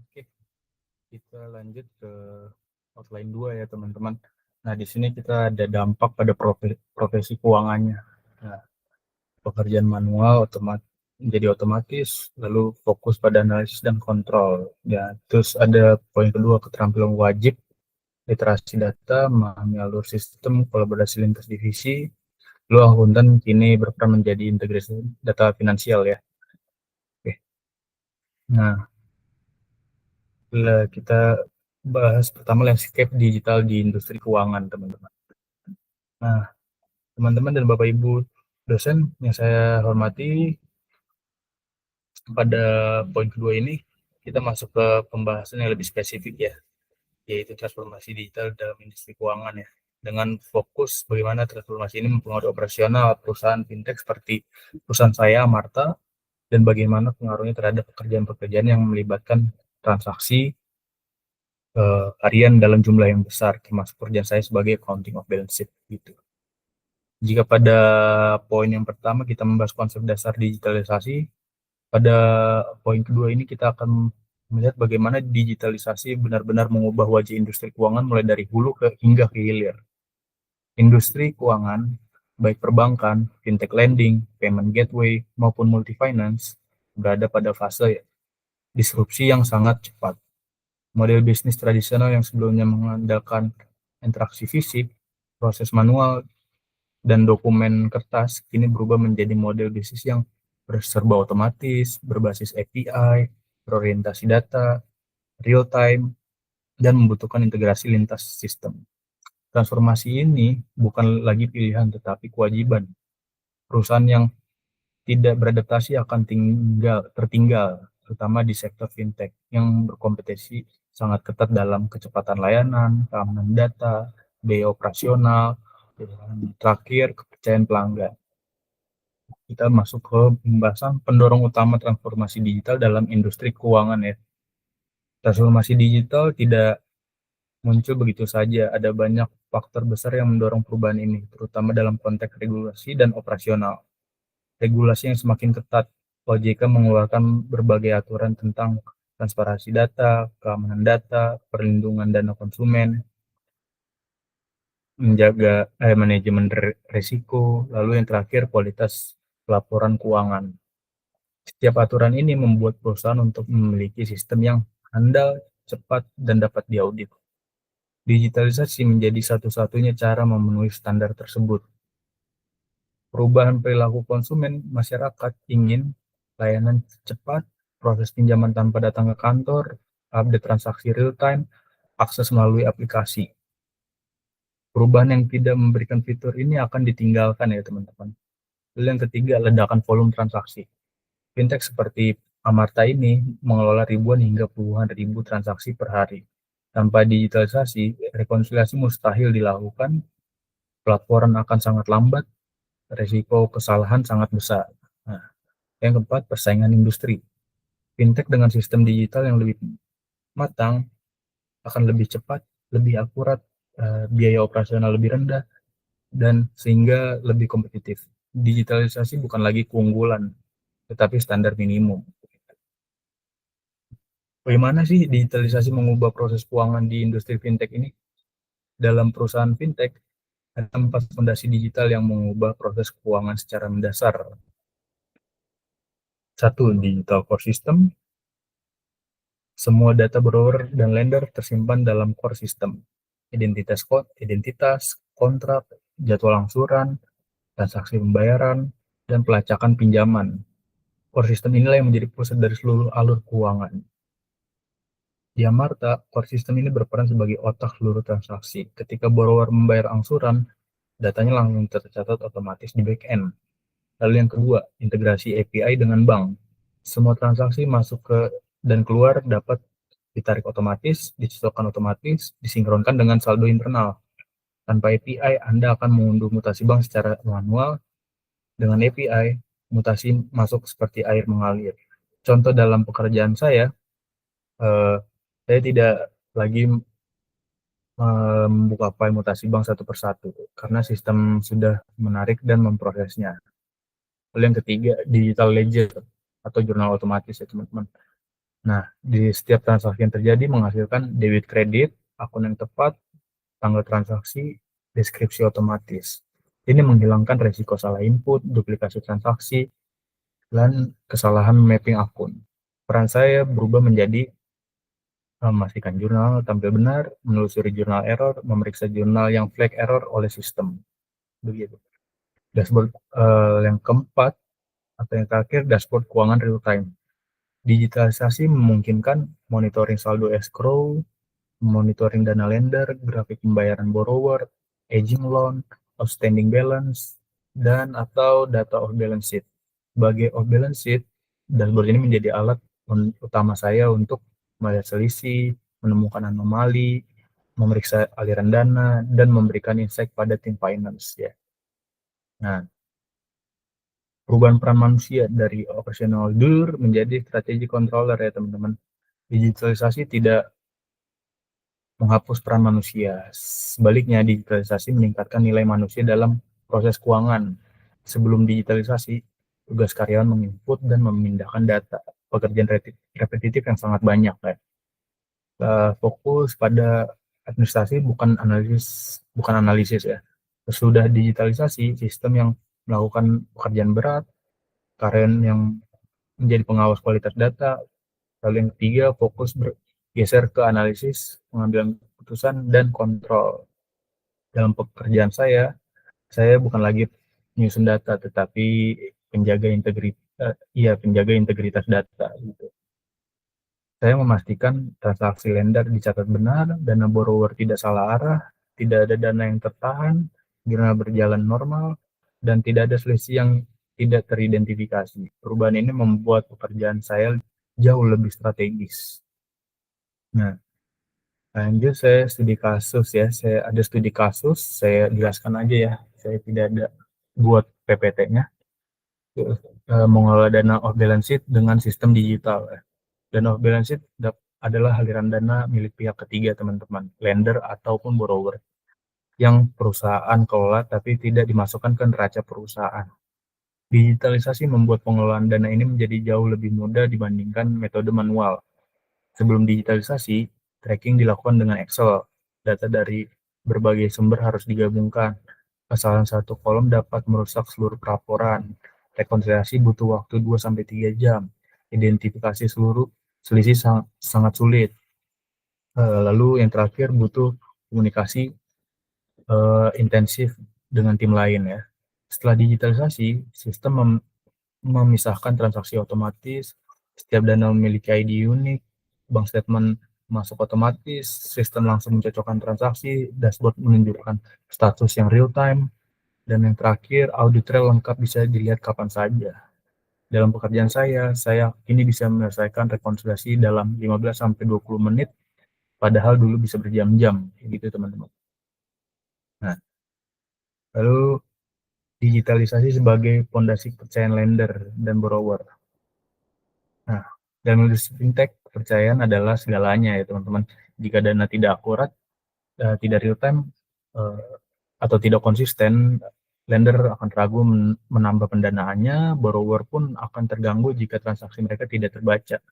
Oke, kita lanjut ke outline 2 ya teman-teman. Nah, di sini kita ada dampak pada profesi keuangannya. Nah, pekerjaan manual menjadi otomatis, lalu fokus pada analisis dan kontrol. Ya, terus ada poin kedua, keterampilan wajib, literasi data, memahami alur sistem, kolaborasi lintas divisi. Lalu akuntan kini berperan menjadi integrasi data finansial ya. Oke. Nah, kita bahas pertama landscape digital di industri keuangan, teman-teman. Nah, teman-teman dan Bapak Ibu dosen yang saya hormati, pada poin kedua ini kita masuk ke pembahasan yang lebih spesifik ya, yaitu transformasi digital dalam industri keuangan ya. Dengan fokus bagaimana transformasi ini mempengaruhi operasional perusahaan fintech seperti perusahaan saya, Marta, dan bagaimana pengaruhnya terhadap pekerjaan-pekerjaan yang melibatkan transaksi harian dalam jumlah yang besar, termasuk pekerjaan saya sebagai accounting of balance sheet gitu. Jika pada poin yang pertama kita membahas konsep dasar digitalisasi, pada poin kedua ini kita akan melihat bagaimana digitalisasi benar-benar mengubah wajah industri keuangan mulai dari hulu hingga ke hilir. Industri keuangan, baik perbankan, fintech lending, payment gateway, maupun multi finance, berada pada fase disrupsi yang sangat cepat. Model bisnis tradisional yang sebelumnya mengandalkan interaksi fisik, proses manual, dan dokumen kertas kini berubah menjadi model bisnis yang serba otomatis, berbasis API, berorientasi data, real time, dan membutuhkan integrasi lintas sistem. Transformasi ini bukan lagi pilihan tetapi kewajiban. Perusahaan yang tidak beradaptasi akan tertinggal, terutama di sektor fintech yang berkompetisi sangat ketat dalam kecepatan layanan, keamanan data, biaya operasional, dan terakhir kepercayaan pelanggan. Kita masuk ke pembahasan pendorong utama transformasi digital dalam industri keuangan ya. Transformasi digital tidak muncul begitu saja, ada banyak faktor besar yang mendorong perubahan ini, terutama dalam konteks regulasi dan operasional. Regulasi yang semakin ketat, OJK mengeluarkan berbagai aturan tentang transparansi data, keamanan data, perlindungan dana konsumen, menjaga manajemen risiko, lalu yang terakhir kualitas laporan keuangan. Setiap aturan ini membuat perusahaan untuk memiliki sistem yang handal, cepat, dan dapat diaudit. Digitalisasi menjadi satu-satunya cara memenuhi standar tersebut. Perubahan perilaku konsumen masyarakat ingin layanan cepat, proses pinjaman tanpa datang ke kantor, update transaksi real time, akses melalui aplikasi. Perubahan yang tidak memberikan fitur ini akan ditinggalkan ya teman-teman. Lalu yang ketiga, ledakan volume transaksi. Fintech seperti Amarta ini mengelola ribuan hingga puluhan ribu transaksi per hari. Tanpa digitalisasi, rekonsiliasi mustahil dilakukan, pelaporan akan sangat lambat, risiko kesalahan sangat besar. Nah, yang keempat, persaingan industri. Fintech dengan sistem digital yang lebih matang akan lebih cepat, lebih akurat, biaya operasional lebih rendah, dan sehingga lebih kompetitif. Digitalisasi bukan lagi keunggulan, tetapi standar minimum. Bagaimana sih digitalisasi mengubah proses keuangan di industri fintech ini? Dalam perusahaan fintech, ada 4 fondasi digital yang mengubah proses keuangan secara mendasar. 1. Digital core system. Semua data borrower dan lender tersimpan dalam core system. Identitas, kontrak, jadwal angsuran, transaksi pembayaran, dan pelacakan pinjaman. Core system inilah yang menjadi pusat dari seluruh alur keuangan. Di Amarta, core system ini berperan sebagai otak seluruh transaksi. Ketika borrower membayar angsuran, datanya langsung tercatat otomatis di back-end. Lalu yang kedua, integrasi API dengan bank. Semua transaksi masuk ke dan keluar dapat ditarik otomatis, dicocokkan otomatis, disinkronkan dengan saldo internal. Tanpa API, Anda akan mengunduh mutasi bank secara manual. Dengan API, mutasi masuk seperti air mengalir. Contoh dalam pekerjaan saya tidak lagi membuka file mutasi bank satu persatu, karena sistem sudah menarik dan memprosesnya. Lalu yang ketiga, digital ledger atau jurnal otomatis ya teman-teman. Nah, di setiap transaksi yang terjadi menghasilkan debit kredit, akun yang tepat, tanggal transaksi, deskripsi otomatis. Ini menghilangkan resiko salah input, duplikasi transaksi, dan kesalahan mapping akun. Peran saya berubah menjadi memastikan jurnal tampil benar, menelusuri jurnal error, memeriksa jurnal yang flag error oleh sistem. Begitu. Dashboard yang keempat atau yang terakhir, dashboard keuangan real time. Digitalisasi memungkinkan monitoring saldo escrow, monitoring dana lender, grafik pembayaran borrower, aging loan, outstanding balance, dan atau data off balance sheet. Sebagai off balance sheet, dashboard ini menjadi alat utama saya untuk melihat selisih, menemukan anomali, memeriksa aliran dana, dan memberikan insight pada tim finance ya. Nah, perubahan peran manusia dari operational doer menjadi strategi controller ya teman-teman. Digitalisasi tidak menghapus peran manusia. Sebaliknya, digitalisasi meningkatkan nilai manusia dalam proses keuangan. Sebelum digitalisasi, tugas karyawan menginput dan memindahkan data. Pekerjaan repetitif yang sangat banyak ya. Fokus pada administrasi bukan analisis ya. Sesudah digitalisasi, sistem yang melakukan pekerjaan berat, karyawan yang menjadi pengawas kualitas data. Lalu yang ketiga, fokus bergeser ke analisis, pengambilan keputusan, dan kontrol. Dalam pekerjaan saya bukan lagi menyusun data, tetapi penjaga integritas data. Gitu. Saya memastikan transaksi lender dicatat benar, dana borrower tidak salah arah, tidak ada dana yang tertahan, jurnal berjalan normal, dan tidak ada selisih yang tidak teridentifikasi. Perubahan ini membuat pekerjaan saya jauh lebih strategis. Nah, lanjut saya studi kasus ya. Saya ada studi kasus, saya jelaskan aja ya. Saya tidak ada buat PPT-nya. Mengelola dana off balance sheet dengan sistem digital ya. Dana off balance sheet adalah aliran dana milik pihak ketiga teman-teman, lender ataupun borrower yang perusahaan kelola tapi tidak dimasukkan ke neraca perusahaan. Digitalisasi membuat pengelolaan dana ini menjadi jauh lebih mudah dibandingkan metode manual. Sebelum digitalisasi, tracking dilakukan dengan Excel. Data dari berbagai sumber harus digabungkan. Kesalahan satu kolom dapat merusak seluruh laporan. Rekonsiliasi butuh waktu 2-3 jam. Identifikasi seluruh selisih sangat sulit. Lalu yang terakhir butuh komunikasi intensif dengan tim lain ya. Setelah digitalisasi, sistem memisahkan transaksi otomatis, setiap dana memiliki ID unik, bank statement masuk otomatis, sistem langsung mencocokkan transaksi, dashboard menunjukkan status yang real time, dan yang terakhir audit trail lengkap bisa dilihat kapan saja. Dalam pekerjaan saya kini bisa menyelesaikan rekonsiliasi dalam 15-20 menit, padahal dulu bisa berjam-jam, gitu teman-teman. Nah, lalu digitalisasi sebagai fondasi kepercayaan lender dan borrower. Nah, dalam industri fintech, kepercayaan adalah segalanya ya teman-teman. Jika dana tidak akurat, tidak real time, atau tidak konsisten, lender akan ragu menambah pendanaannya, borrower pun akan terganggu jika transaksi mereka tidak terbaca.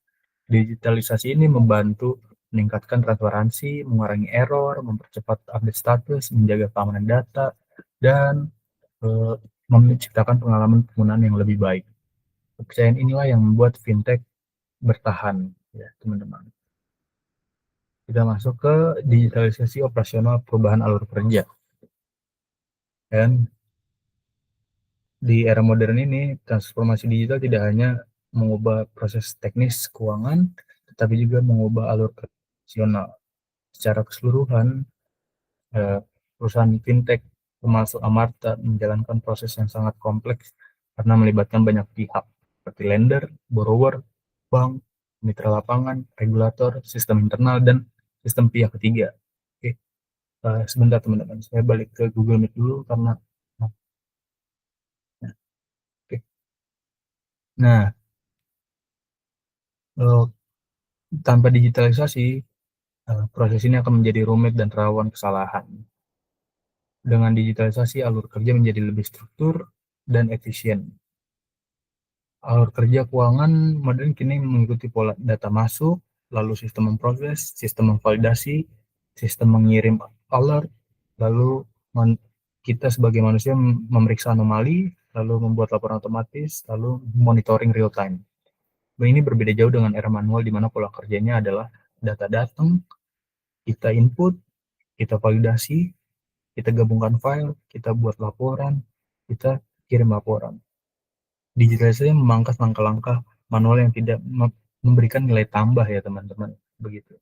Digitalisasi ini membantu meningkatkan transparansi, mengurangi error, mempercepat update status, menjaga keamanan data, dan menciptakan pengalaman penggunaan yang lebih baik. Kepercayaan inilah yang membuat fintech bertahan, ya teman-teman. Kita masuk ke digitalisasi operasional perubahan alur kerja. Dan di era modern ini, transformasi digital tidak hanya mengubah proses teknis keuangan, tetapi juga mengubah alur kerja operasional. Secara keseluruhan, perusahaan fintech termasuk Amarta menjalankan proses yang sangat kompleks karena melibatkan banyak pihak seperti lender, borrower, bank, mitra lapangan, regulator, sistem internal, dan sistem pihak ketiga. Oke, sebentar teman-teman, saya balik ke Google Meet dulu karena oke. Nah, tanpa digitalisasi, proses ini akan menjadi rumit dan rawan kesalahan. Dengan digitalisasi, alur kerja menjadi lebih struktur dan efisien. Alur kerja keuangan modern kini mengikuti pola data masuk, lalu sistem memproses, sistem memvalidasi, sistem mengirim alert, lalu kita sebagai manusia memeriksa anomali, lalu membuat laporan otomatis, lalu monitoring real time. Ini berbeda jauh dengan era manual di mana pola kerjanya adalah data datang, kita input, kita validasi, kita gabungkan file, kita buat laporan, kita kirim laporan. Digitalisasi memangkas langkah-langkah manual yang tidak memberikan nilai tambah ya teman-teman, begitu.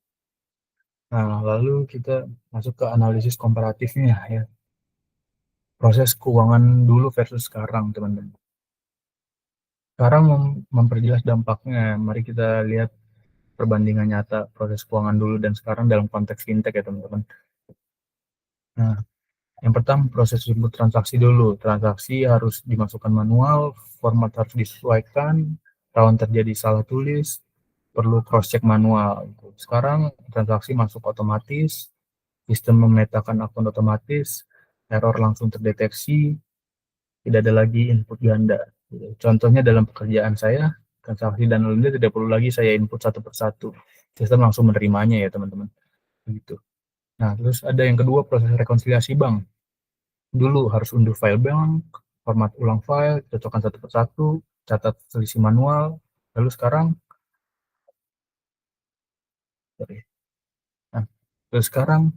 Nah, lalu kita masuk ke analisis komparatifnya ya. Proses keuangan dulu versus sekarang, teman-teman. Sekarang memperjelas dampaknya. Mari kita lihat perbandingan nyata proses keuangan dulu dan sekarang dalam konteks fintech ya, teman-teman. Nah, yang pertama proses input transaksi dulu. Transaksi harus dimasukkan manual, format harus disesuaikan, rawan terjadi salah tulis, perlu cross check manual. Sekarang transaksi masuk otomatis, sistem memetakan akun otomatis, error langsung terdeteksi, tidak ada lagi input ganda. Contohnya dalam pekerjaan saya, transaksi dan lainnya tidak perlu lagi saya input satu persatu. Sistem langsung menerimanya ya teman-teman. Begitu. Nah, terus ada yang kedua proses rekonsiliasi bank. Dulu harus unduh file bank, format ulang file, cocokkan satu persatu, catat selisih manual. Lalu sekarang, nah, terus sekarang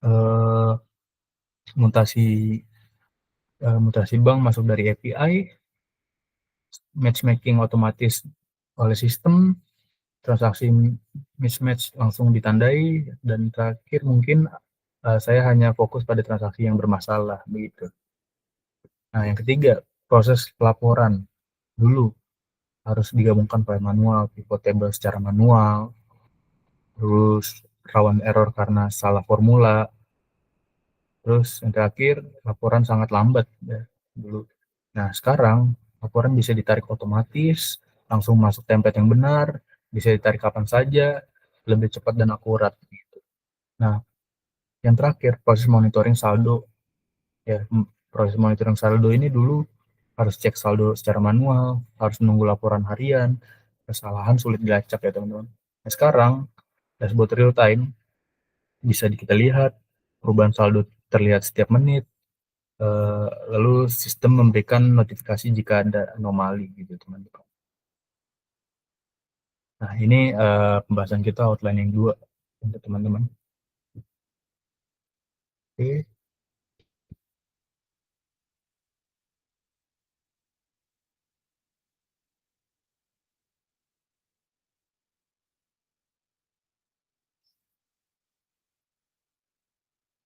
eh, mutasi mutasi bank masuk dari API, matchmaking otomatis oleh sistem, transaksi mismatch langsung ditandai, dan terakhir mungkin saya hanya fokus pada transaksi yang bermasalah begitu. Nah, yang ketiga, proses pelaporan. Dulu harus digabungkan file manual, pivot table secara manual, terus rawan error karena salah formula, terus yang terakhir laporan sangat lambat ya dulu. Nah, sekarang laporan bisa ditarik otomatis, langsung masuk template yang benar, bisa ditarik kapan saja, lebih cepat dan akurat gitu. Nah, yang terakhir proses monitoring saldo ya. Proses monitoring saldo ini dulu harus cek saldo secara manual, harus menunggu laporan harian, kesalahan sulit dilacak ya teman-teman. Nah, sekarang dashboard real time bisa kita lihat, perubahan saldo terlihat setiap menit, lalu sistem memberikan notifikasi jika ada anomali gitu teman-teman. Nah, ini pembahasan kita outline yang dua untuk teman-teman. Oke.